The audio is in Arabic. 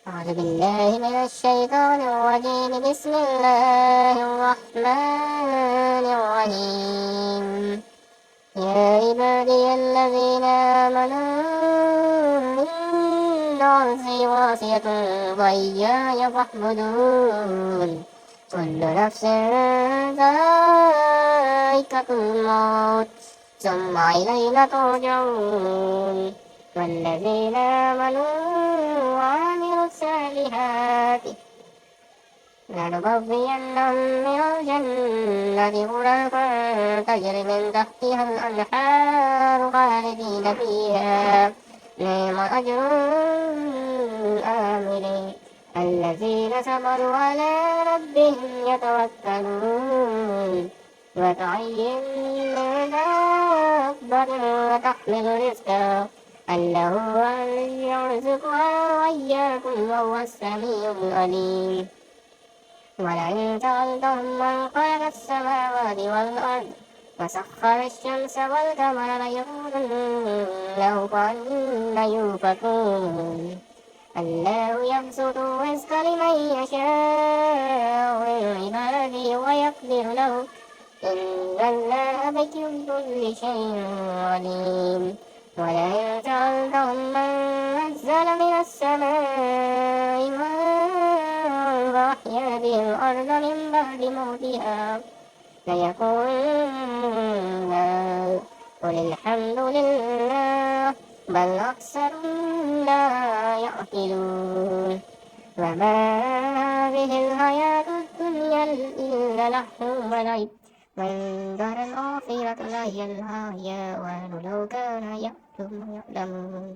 أعوذ بالله من الشيطان الرجيم. بسم الله الرحمن الرحيم. يا عبادي الذين آمنوا إن أرضي واسعة فإياي فاعبدون. كل نفس ذائقة الموت ثم إلينا ترجعون. والذين آمنوا وعملوا الصالحات لنبوئنهم من الجنة غرفا تجري من تحتها الأنهار خالدين فيها. نعم أجر العاملين الذين صبروا على ربهم يتوكلون. وكأين من دابة تحمل رزقها الله يرزقها وإياكم وهو السميع العليم. ولئن سألتهم من خلق السماوات والأرض وسخر الشمس والقمر ليقولن فأنى يؤفكون. الله يبسط الرزق لمن يشاء من عباده ويقدر له إن الله بكل شيء عليم. ولئن سألتهم من نزل من السماء ماء فأحيا به الأرض من بعد موتها ليقولن قل الحمد لله بل أكثرهم لا يعقلون. وما هذه الحياة الدنيا إلا لهو ولعب والدار الآخرة لا هي الحيوان لو كانوا يعلمون.